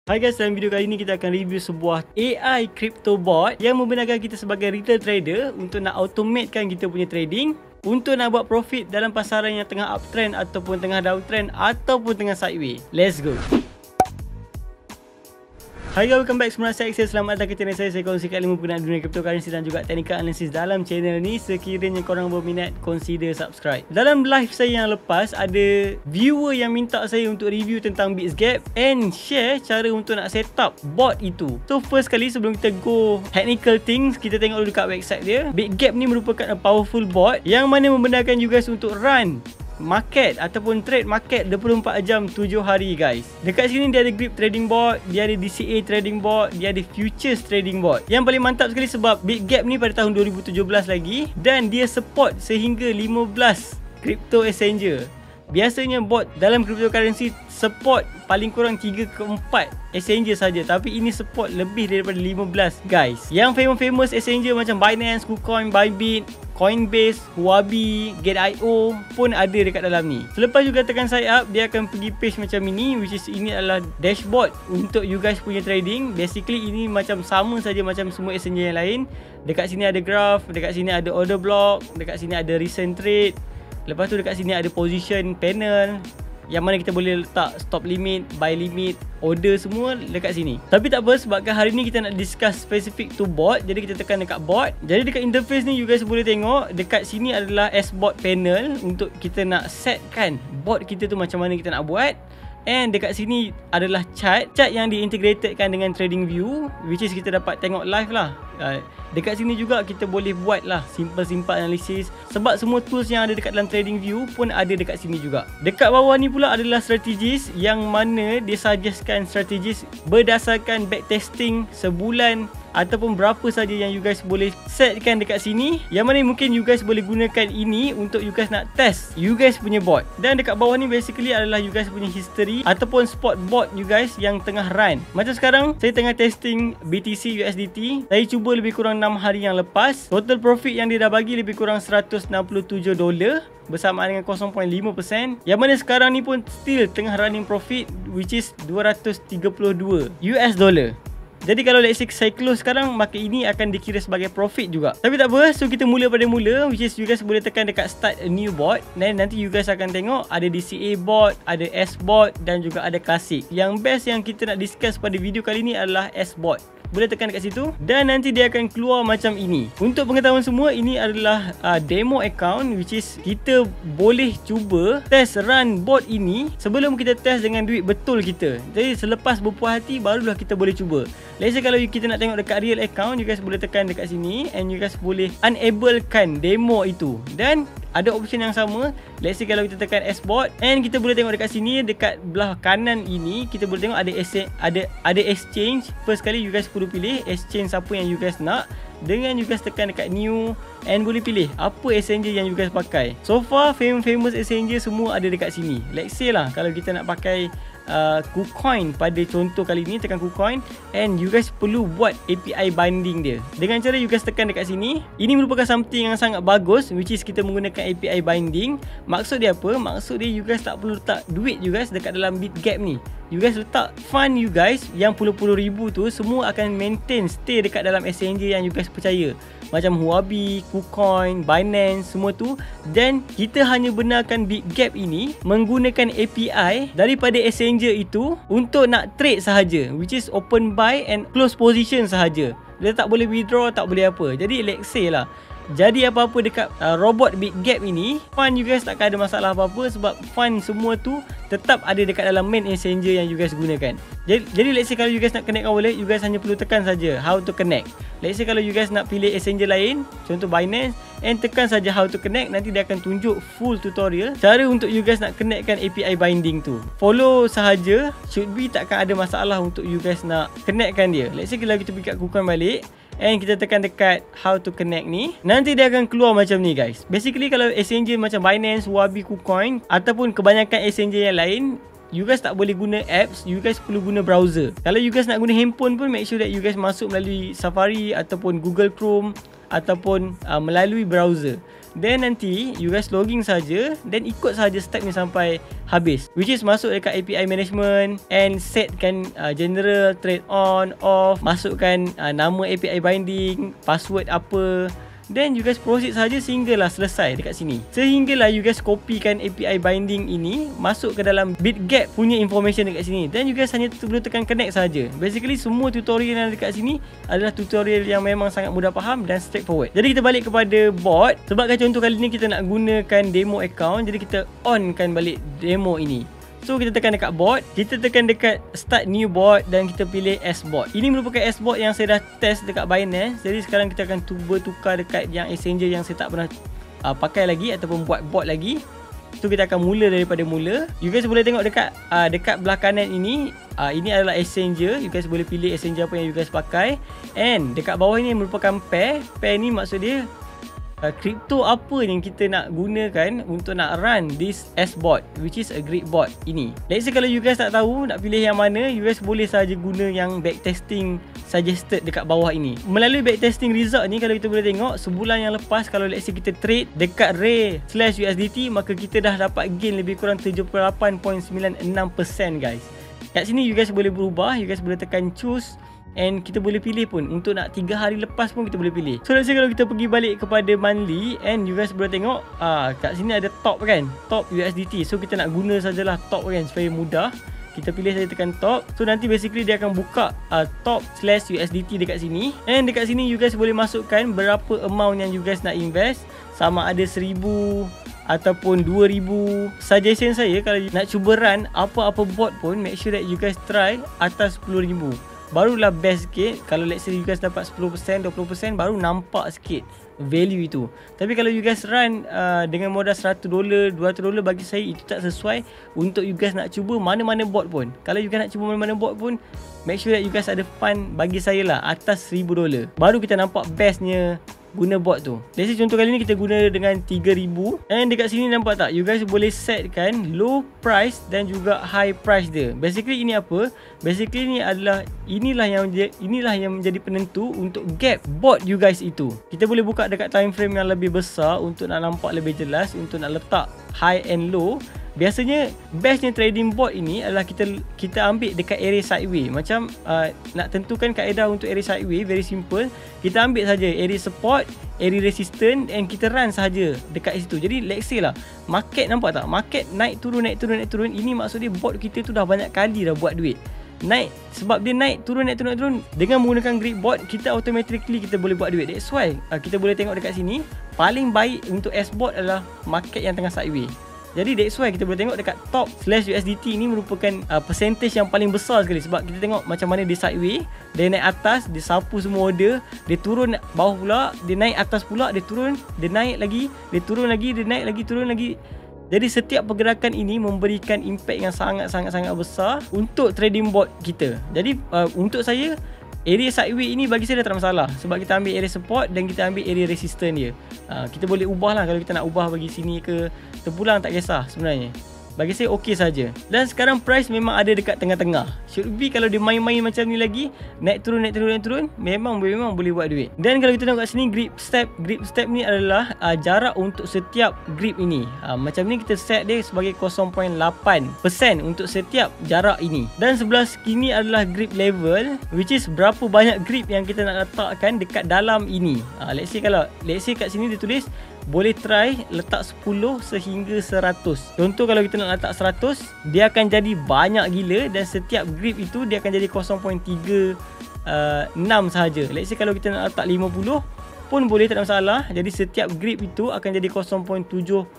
Hai guys, dalam video kali ini kita akan review sebuah AI crypto bot yang membenarkan kita sebagai retail trader untuk nak automatekan kita punya trading, untuk nak buat profit dalam pasaran yang tengah uptrend ataupun tengah downtrend ataupun tengah sideways. Let's go. Hai guys, welcome back. Semua saya Axel. Selamat datang ke channel saya. Saya kongsikan 5 penggunaan dunia cryptocurrency dan juga technical analysis dalam channel ni. Sekiranya korang berminat, consider subscribe. Dalam live saya yang lepas, ada viewer yang minta saya untuk review tentang Bitsgap and share cara untuk nak set up bot itu. So first kali, sebelum kita go technical things, kita tengok dulu dekat website dia. Bitsgap ni merupakan a powerful bot yang mana membenarkan you guys untuk run market ataupun trade market 24 jam 7 hari guys. Dekat sini dia ada grip trading bot, dia ada DCA trading bot, dia ada futures trading bot. Yang paling mantap sekali sebab Bitsgap ni pada tahun 2017 lagi dan dia support sehingga 15 crypto exchanger. Biasanya bot dalam cryptocurrency support paling kurang 3 ke 4 exchanger saja, tapi ini support lebih daripada 15 guys. Yang famous exchanger macam Binance, KuCoin, Bybit, Coinbase, Huobi, Gate.io pun ada dekat dalam ni. Selepas juga tekan sign up, dia akan pergi page macam ini, which is ini adalah dashboard untuk you guys punya trading. Basically ini macam sama saja macam semua exchanger yang lain. Dekat sini ada graph, dekat sini ada order block, dekat sini ada recent trade. Lepas tu dekat sini ada position panel yang mana kita boleh letak stop limit, buy limit, order semua dekat sini. Tapi tak apa, sebabkan hari ni kita nak discuss specific to bot, jadi kita tekan dekat bot. Jadi dekat interface ni you guys boleh tengok dekat sini adalah SBot panel untuk kita nak setkan bot kita tu macam mana kita nak buat. And dekat sini adalah chart yang diintegratedkan dengan TradingView, which is kita dapat tengok live lah. Dekat sini juga kita boleh buat lah simple analisis, sebab semua tools yang ada dekat dalam TradingView pun ada dekat sini juga. Dekat bawah ni pula adalah strategis yang mana dia suggestkan strategis berdasarkan backtesting sebulan ataupun berapa saja yang you guys boleh setkan dekat sini, yang mana mungkin you guys boleh gunakan ini untuk you guys nak test you guys punya bot. Dan dekat bawah ni basically adalah you guys punya history ataupun spot bot you guys yang tengah run. Macam sekarang saya tengah testing BTC USDT, saya cuba lebih kurang 6 hari yang lepas. Total profit yang dia dah bagi lebih kurang $167 bersamaan dengan 0.5%, yang mana sekarang ni pun still tengah running profit, which is $232. Jadi kalau let's say saya close sekarang, maka ini akan dikira sebagai profit juga. Tapi tak apa, so kita mula pada mula, which is you guys boleh tekan dekat start a new bot. Dan nanti you guys akan tengok ada DCA bot, ada S bot dan juga ada classic. Yang best yang kita nak discuss pada video kali ni adalah S bot. Boleh tekan dekat situ dan nanti dia akan keluar macam ini. Untuk pengetahuan semua, ini adalah demo account, which is kita boleh cuba test run bot ini sebelum kita test dengan duit betul kita. Jadi selepas berpuas hati barulah kita boleh cuba. Let's say kalau kita nak tengok dekat real account, you guys boleh tekan dekat sini and you guys boleh enablekan demo itu. Dan ada option yang sama. Let's say kalau kita tekan S-Bot and kita boleh tengok dekat sini, dekat belah kanan ini kita boleh tengok ada exchange. First kali you guys perlu pilih exchange apa yang you guys nak. Dengan you guys tekan dekat new and boleh pilih apa exchanger yang you guys pakai. So far famous exchanger semua ada dekat sini. Let's say lah kalau kita nak pakai KuCoin pada contoh kali ni, tekan KuCoin and you guys perlu buat API binding dia. Dengan cara you guys tekan dekat sini, ini merupakan something yang sangat bagus, which is kita menggunakan API binding. Maksud dia apa? Maksud dia you guys tak perlu letak duit you guys dekat dalam Bitsgap ni. You guys letak fund you guys yang puluh-puluh ribu tu semua akan maintain stay dekat dalam exchanger yang you guys percaya, macam Huobi, KuCoin, Binance, semua tu. Dan kita hanya benarkan Bitsgap ini menggunakan API daripada exchanger itu untuk nak trade sahaja, which is open buy and close position sahaja. Dia tak boleh withdraw, tak boleh apa. Jadi let's say lah, jadi apa-apa dekat robot Bitsgap ini, fund you guys takkan ada masalah apa-apa, sebab fund semua tu tetap ada dekat dalam main exchanger yang you guys gunakan. Jadi let's say kalau you guys nak connect wallet, you guys hanya perlu tekan saja how to connect. Let's say kalau you guys nak pilih exchanger lain, contoh Binance, and tekan saja how to connect, nanti dia akan tunjuk full tutorial cara untuk you guys nak connectkan API binding tu. Follow sahaja, should be takkan ada masalah untuk you guys nak connectkan dia. Let's say kalau kita pergi kat KuCoin balik and kita tekan dekat how to connect ni, nanti dia akan keluar macam ni guys. Basically kalau exchanger macam Binance, Huobi, KuCoin ataupun kebanyakan exchanger yang lain, you guys tak boleh guna apps, you guys perlu guna browser. Kalau you guys nak guna handphone pun, make sure that you guys masuk melalui Safari ataupun Google Chrome ataupun melalui browser. Then nanti you guys login saja, then ikut saja step ni sampai habis, which is masuk dekat API management and setkan general, trade on, off, masukkan nama API binding, password apa. Then you guys proceed saja sehinggalah selesai dekat sini. Sehinggalah you guys copykan API binding ini masuk ke dalam Bitgap punya information dekat sini. Then you guys hanya perlu tekan connect saja. Basically semua tutorial yang dekat sini adalah tutorial yang memang sangat mudah faham dan straightforward. Jadi kita balik kepada bot. Sebabkan contoh kali ni kita nak gunakan demo account, jadi kita onkan balik demo ini. So kita tekan dekat bot, kita tekan dekat start new bot dan kita pilih S-bot. Ini merupakan S-bot yang saya dah test dekat Binance. Jadi sekarang kita akan cuba tukar dekat yang Exchanger yang saya tak pernah pakai lagi ataupun buat bot lagi. So kita akan mula daripada mula. You guys boleh tengok dekat belah kanan ini, ini adalah Exchanger. You guys boleh pilih Exchanger apa yang you guys pakai. And dekat bawah ini merupakan pair. Pair ni maksud dia kripto apa yang kita nak gunakan untuk nak run this S-bot, which is a great bot ini. Let's say kalau you guys tak tahu nak pilih yang mana, you guys boleh saja guna yang backtesting suggested dekat bawah ini. Melalui backtesting result ni, kalau kita boleh tengok sebulan yang lepas, kalau let's say kita trade dekat Ray/USDT, maka kita dah dapat gain lebih kurang 78.96% guys. Kat sini you guys boleh berubah, you guys boleh tekan choose. And kita boleh pilih pun untuk nak 3 hari lepas pun kita boleh pilih. So let's say kalau kita pergi balik kepada monthly, and you guys boleh tengok kat sini ada top kan, top USDT. So kita nak guna sajalah top kan supaya mudah. Kita pilih saja, tekan top. So nanti basically dia akan buka top/USDT dekat sini. And dekat sini you guys boleh masukkan berapa amount yang you guys nak invest. Sama ada 1000 ataupun 2000. Suggestion saya kalau nak cuba run apa-apa bot pun, make sure that you guys try atas 10,000. Barulah best sikit. Kalau let's say you guys dapat 10%, 20%, baru nampak sikit value itu. Tapi kalau you guys run dengan modal $100, $200, bagi saya itu tak sesuai untuk you guys nak cuba mana-mana bot pun. Kalau you guys nak cuba mana-mana bot pun, make sure that you guys ada fund, bagi saya lah atas $1000. Baru kita nampak bestnya guna bot tu. Let's say contoh kali ni kita guna dengan 3000. And dekat sini nampak tak, you guys boleh setkan low price dan juga high price dia. Basically ini apa? Basically ni adalah inilah yang menjadi penentu untuk gap bot you guys itu. Kita boleh buka dekat time frame yang lebih besar untuk nak nampak lebih jelas, untuk nak letak high and low. Biasanya bestnya trading bot ini adalah kita ambil dekat area sideway. Macam nak tentukan kaedah untuk area sideway, very simple. Kita ambil saja area support, area resistance, and kita run saja dekat situ. Jadi let's say lah, market nampak tak? Market naik turun. Ini maksud dia bot kita tu dah banyak kali dah buat duit. Naik, sebab dia naik turun. Dengan menggunakan great bot, kita automatically kita boleh buat duit. That's why kita boleh tengok dekat sini, paling baik untuk S-bot adalah market yang tengah sideway. Jadi that's why kita boleh tengok dekat top/USDT ini merupakan percentage yang paling besar sekali. Sebab kita tengok macam mana dia sideway, dia naik atas, dia sapu semua order, dia turun bawah pula, dia naik atas pula, dia turun, dia naik lagi, dia turun lagi, dia naik lagi, turun lagi. Jadi setiap pergerakan ini memberikan impact yang sangat besar untuk trading bot kita. Jadi untuk saya, area sideway ini bagi saya dah tak masalah. Sebab kita ambil area support dan kita ambil area resistance dia. Kita boleh ubah lah kalau kita nak ubah bagi sini ke terpulang, tak kisah sebenarnya. Bagi saya okey saja. Dan sekarang price memang ada dekat tengah-tengah. Should be kalau dia main-main macam ni lagi, naik turun, memang boleh buat duit. Dan kalau kita tengok kat sini grip step ni adalah jarak untuk setiap grip ini. Macam ni kita set dia sebagai 0.8% untuk setiap jarak ini. Dan sebelah sini adalah grip level, which is berapa banyak grip yang kita nak letakkan dekat dalam ini. Let's say kat sini dia tulis boleh try letak 10 sehingga 100. Contoh kalau kita nak letak 100, dia akan jadi banyak gila dan setiap grip itu dia akan jadi 0.36 sahaja. Let's say kalau kita nak letak 50 pun boleh, tak ada masalah. Jadi setiap grip itu akan jadi 0.72%.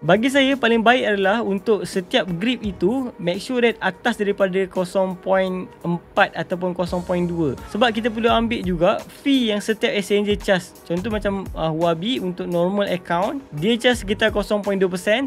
Bagi saya paling baik adalah untuk setiap grip itu make sure that atas daripada 0.4 ataupun 0.2. Sebab kita perlu ambil juga fee yang setiap exchanger charge. Contoh macam Huobi untuk normal account, dia charge sekitar 0.2%.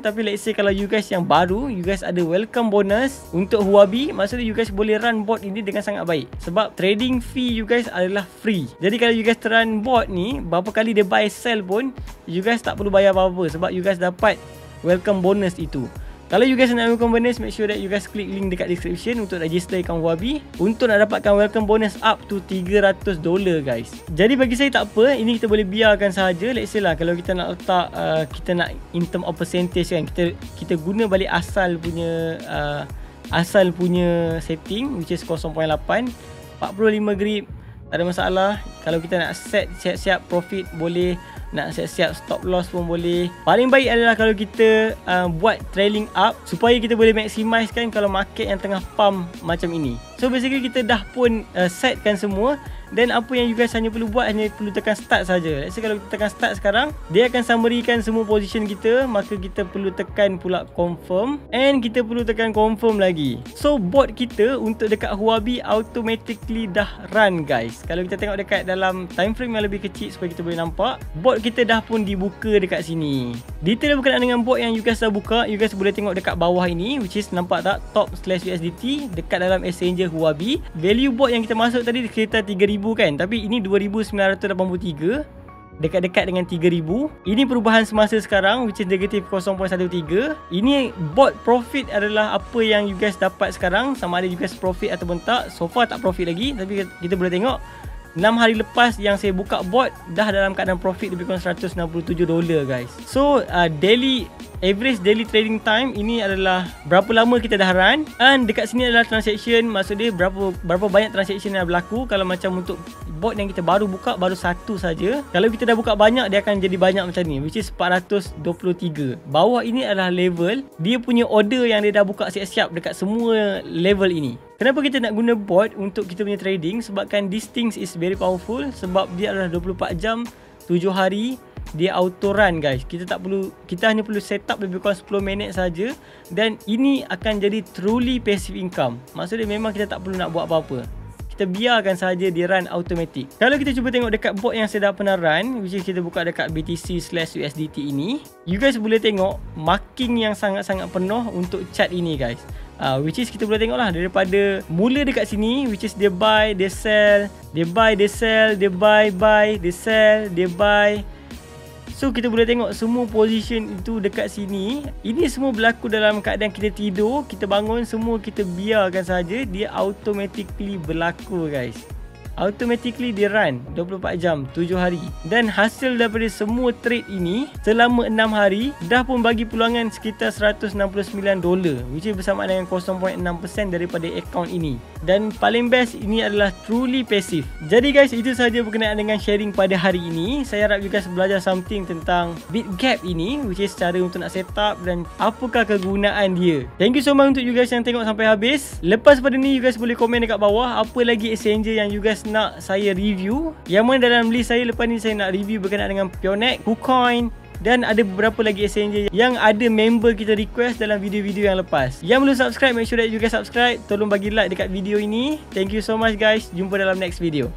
Tapi let's say kalau you guys yang baru, you guys ada welcome bonus untuk Huobi, maksudnya you guys boleh run bot ini dengan sangat baik. Sebab trading fee you guys adalah free. Jadi kalau you guys run bot ni, berapa kali dia buy sell pun, you guys tak perlu bayar apa-apa sebab you guys dapat welcome bonus itu. Kalau you guys nak welcome bonus, make sure that you guys click link dekat description untuk register account Huobi untuk nak dapatkan welcome bonus up to $300 guys. Jadi bagi saya tak apa, ini kita boleh biarkan sahaja. Let's say lah kalau kita nak letak kita nak in term of percentage kan, kita guna balik asal punya setting which is 0.8, 45 grip, tak ada masalah. Kalau kita nak set siap-siap profit boleh, nak siap-siap stop loss pun boleh. Paling baik adalah kalau kita buat trailing up supaya kita boleh maximize kan kalau market yang tengah pump macam ini. So basically kita dah pun setkan semua, dan apa yang you guys hanya perlu buat, hanya perlu tekan start saja. Let's say kalau kita tekan start sekarang, dia akan summary-kan semua position kita, maka kita perlu tekan pula confirm, and kita perlu tekan confirm lagi. So bot kita untuk dekat Huobi automatically dah run guys. Kalau kita tengok dekat dalam time frame yang lebih kecil supaya kita boleh nampak, bot kita dah pun dibuka dekat sini. Detail berkenaan dengan bot yang you guys dah buka, you guys boleh tengok dekat bawah ini, which is nampak tak top/USDT dekat dalam Exchanger Huobi. Value bot yang kita masuk tadi sekitar 3,000 kan, tapi ini 2,983, dekat-dekat dengan 3,000. Ini perubahan semasa sekarang which is negatif 0.13. Ini bot profit adalah apa yang you guys dapat sekarang, sama ada you guys profit ataupun tak. So far tak profit lagi, tapi kita boleh tengok 6 hari lepas yang saya buka bot dah dalam keadaan profit lebih kurang $167 guys. So average daily trading time ini adalah berapa lama kita dah run, and dekat sini adalah transaction, maksud dia berapa banyak transaction yang berlaku. Kalau macam untuk bot yang kita baru buka, baru satu saja. Kalau kita dah buka banyak, dia akan jadi banyak macam ni, which is 423. Bawah ini adalah level dia punya order yang dia dah buka siap-siap dekat semua level ini. Kenapa kita nak guna bot untuk kita punya trading? Sebabkan this things is very powerful, sebab dia adalah 24 jam 7 hari dia auto run guys. Kita hanya perlu set up lebih kurang 10 minit saja, dan ini akan jadi truly passive income. Maksudnya memang kita tak perlu nak buat apa-apa, kita biarkan saja dia run automatic. Kalau kita cuba tengok dekat bot yang saya dah pernah run, which is kita buka dekat BTC/USDT ini, you guys boleh tengok marking yang sangat-sangat penuh untuk chart ini guys. Which is kita boleh tengok lah daripada mula dekat sini, which is dia buy, dia sell, dia buy, dia sell, dia buy, dia sell, dia buy. So kita boleh tengok semua position itu dekat sini. Ini semua berlaku dalam keadaan kita tidur, kita bangun, semua kita biarkan saja dia automatically berlaku guys. Automatically dia run 24 jam 7 hari, dan hasil daripada semua trade ini selama 6 hari dah pun bagi peluangan sekitar $169, which is bersamaan dengan 0.6% daripada account ini. Dan paling best, ini adalah truly passive. Jadi guys, itu sahaja berkenaan dengan sharing pada hari ini. Saya harap you guys belajar something tentang BitGap ini, which is cara untuk nak set up dan apakah kegunaan dia. Thank you so much untuk you guys yang tengok sampai habis. Lepas pada ni, you guys boleh komen dekat bawah apa lagi exchanger yang you guys nak saya review, yang mana dalam list saya lepas ni saya nak review berkenaan dengan Pionex, KuCoin, dan ada beberapa lagi exchanger yang ada member kita request dalam video-video yang lepas. Yang belum subscribe, make sure that you guys subscribe. Tolong bagi like dekat video ini. Thank you so much guys. Jumpa dalam next video.